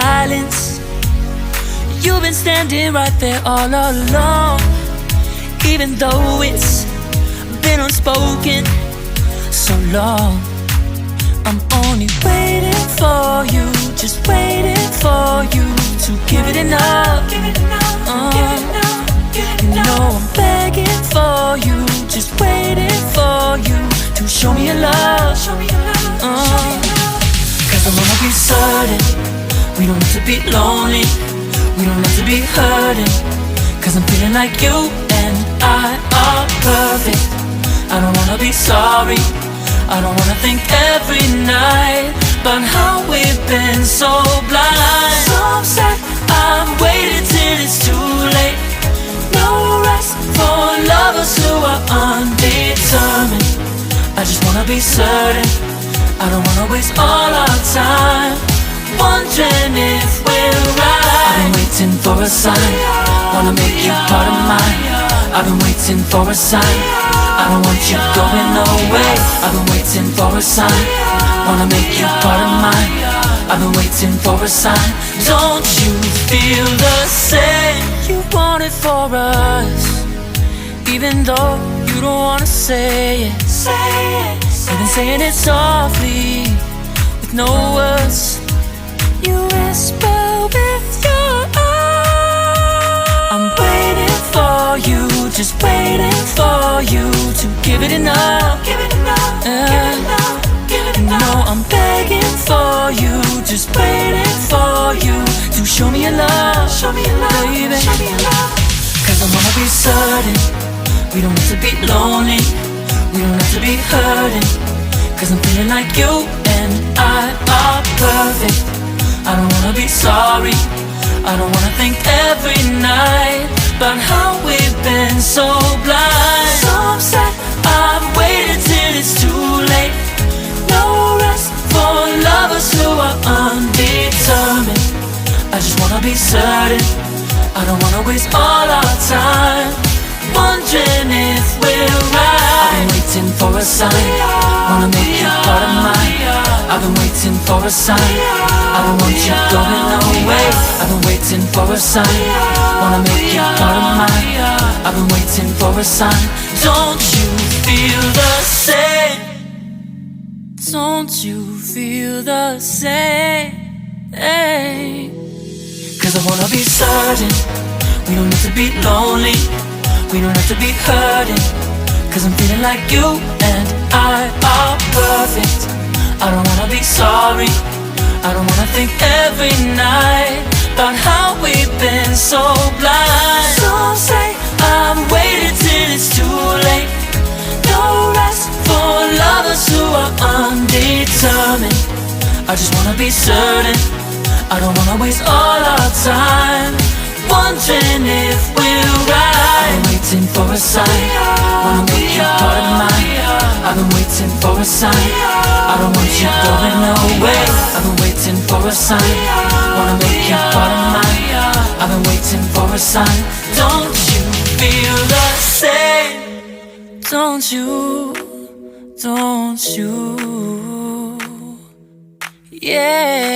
silence. You've been standing right there all along, even though it's been unspoken so long. I'm only waiting for you, just waiting for you to give it enough. You know I'm begging for you, just waiting for you to show me your love. Cause I wanna be certain we don't have to be lonely, we don't have to be hurting. Cause I'm feeling like you and I are perfect. I don't wanna be sorry, I don't wanna think every night about how we've been so blind. So upset, I'm waiting till it's too late. No rest for lovers who are undetermined. I just wanna be certain, I don't wanna waste all our time wondering if we're right. I've been waiting for a sign, wanna make you part of mine. I've been waiting for a sign, I don't want you going away. I've been waiting for a sign, wanna make you part of mine. I've been waiting for a sign. Don't you feel the same? You want it for us, even though you don't wanna say it. You've been saying it softly, with no words. You whisper with your eyes. I'm waiting for you, just waiting for you to give it enough. You know I'm begging for you, just waiting for you to show me your love, baby. Cause I wanna be certain we don't have to be lonely, we don't have to be hurting. Cause I'm feeling like you and I are perfect. I don't wanna be sorry, I don't wanna think every night about how we've been so blind. So upset, I've waited till it's too late. No rest for lovers who are undetermined. I just wanna be certain, I don't wanna waste all our time wondering if we're right. I've been waiting for a sign, wanna make you part of mine. I've been waiting for a sign, I don't want you going away. I've been waiting for a sign, wanna make you part of mine. I've been waiting for a sign. Don't you feel the same? Don't you feel the same? Cause I wanna be certain we don't have to be lonely, we don't have to be hurting. Cause I'm feeling like you and I are perfect. I don't wanna be sorry, I don't wanna think every night about how we've been so blind. So say I'm waiting till it's too late. No rest for lovers who are undetermined. I just wanna be certain, I don't wanna waste all our time wondering if we're right. I've been waiting for a sign, wanna make you part of mine. I've been waiting for a sign, I don't want you going away. I've been waiting for a sign, wanna make you part of mine. I've been waiting for a sign. Don't you feel the same? Don't you, don't you, yeah.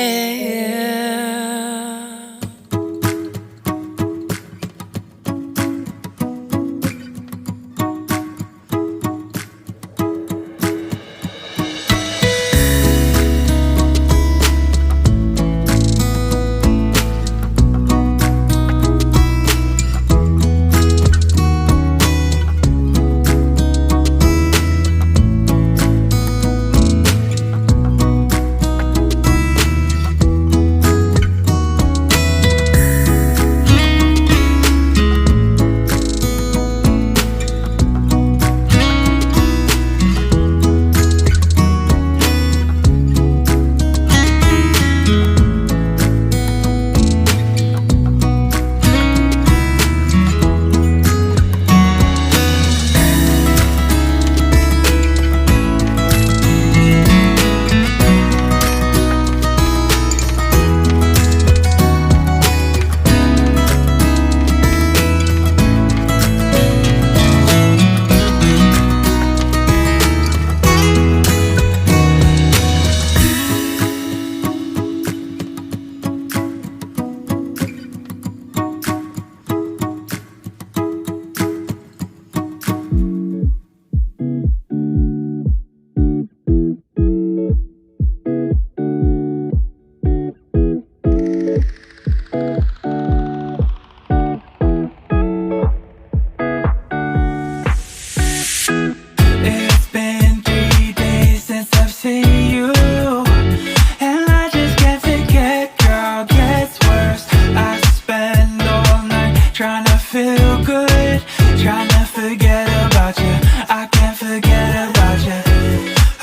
trying to feel good, trying to forget about you. I can't forget about you.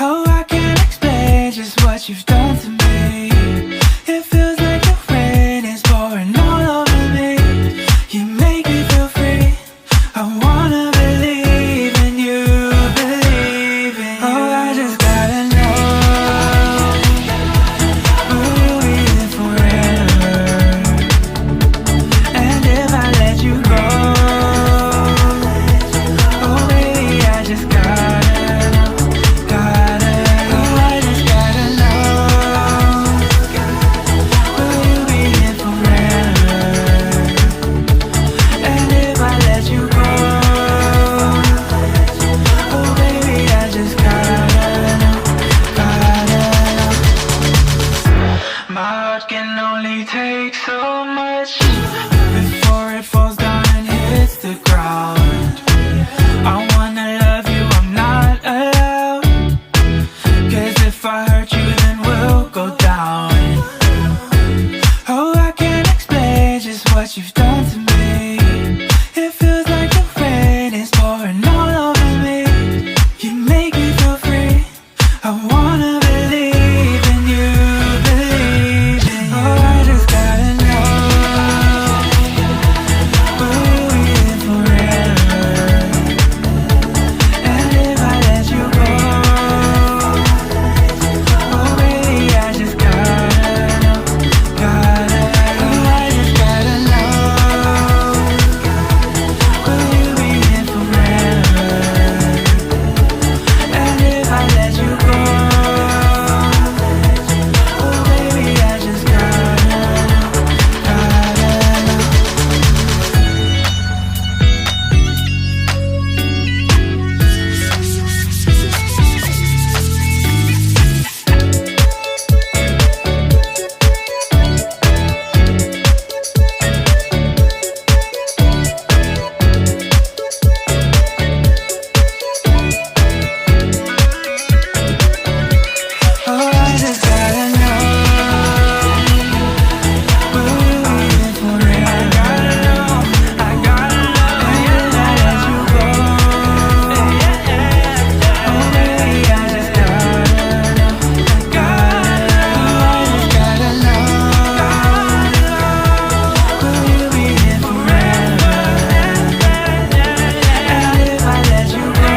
Oh, I can't explain just what you've done to me. It feels like the rain is pouring all over me. You make me feel free. I wanna believe in you, believe in you. Oh, I just gotta know, will you be here forever? And if I let you go, oh baby, I just gotta know, oh I just gotta know, will you be here forever? And if I let you go, oh baby, I just gotta know, My heart can only take so much before it falls down and hits the ground. I wanna love you, I'm not allowed, 'cause if I hurt you then we'll go down. Oh, I can't explain just what you've done to me. It feels like the rain is pouring all over me. You make me feel free. I wanna believe in you, believe in you. Oh, I just gotta know, will you be here forever? And if I let you go, oh baby, I just gotta know, oh I just gotta know, will you be here forever? And if I let you go, oh baby, I just gotta know, oh I just gotta know, will you be here forever? I gotta know, and if I let you go, oh baby, I just gotta know, oh I just gotta know, will you be here forever? And if I let you go,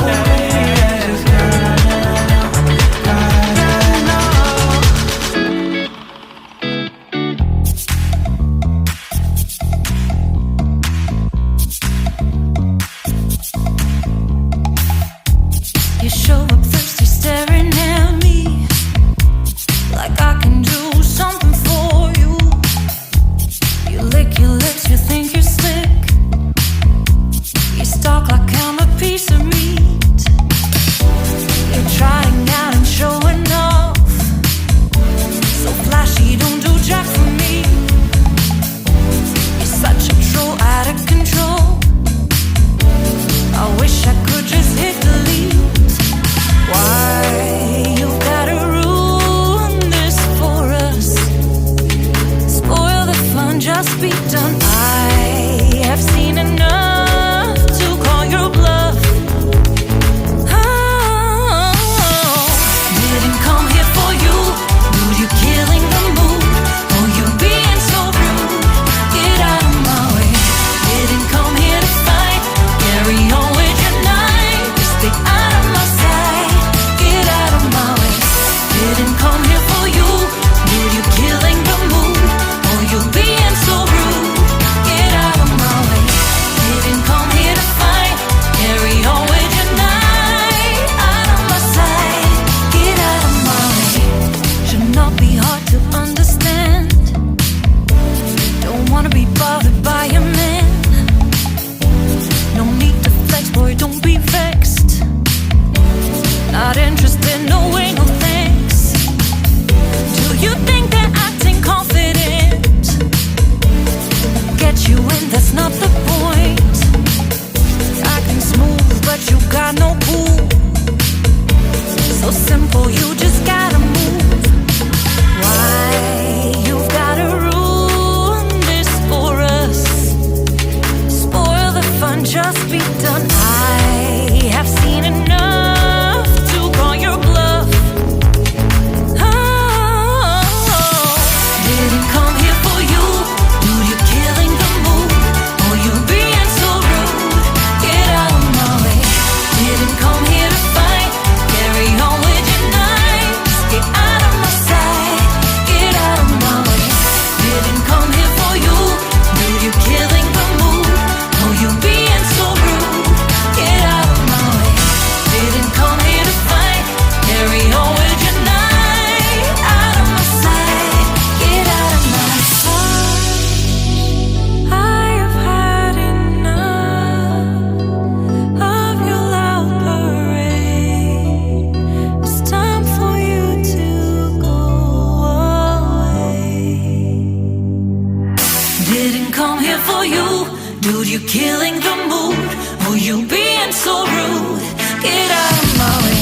oh baby, I just gotta You show up thirsty, staring at me like I can do something for you. You lick your lips, you think you're slick. You stalk like I'm a piece of meat. You're trying out and showing off, so flashy, don't do jack for me. You're such a troll, out of control. I wish I could just hit delete. Why you gotta ruin this for us? Spoil the fun, just be done. I have seen enough to call your bluff. Oh, didn't come here for you. Dude, you're killing the mood. Oh, you being so rude. Get out of my way. Didn't come here to fight. Carry on with your night. Just stay out of my sight. Get out of my way. Didn't come here for you. Dude, you're killing the mood. Oh, you being so rude. Get out of my way. Didn't come here to fight. Carry on with your night. Out of my sight. Get out of my way. Should not be hard to understand. Don't wanna be bothered by a man. No need to flex, boy, don't be vexed. Not interested, no way, no thanks. Do you think that acting confident get you in? That's not the point. Acting smooth, but you got no cool. So simple, you just gotta move. Why you gotta ruin come here for you. Dude, you're killing the mood. Oh, you being so rude. Get out of my way.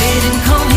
Didn't come here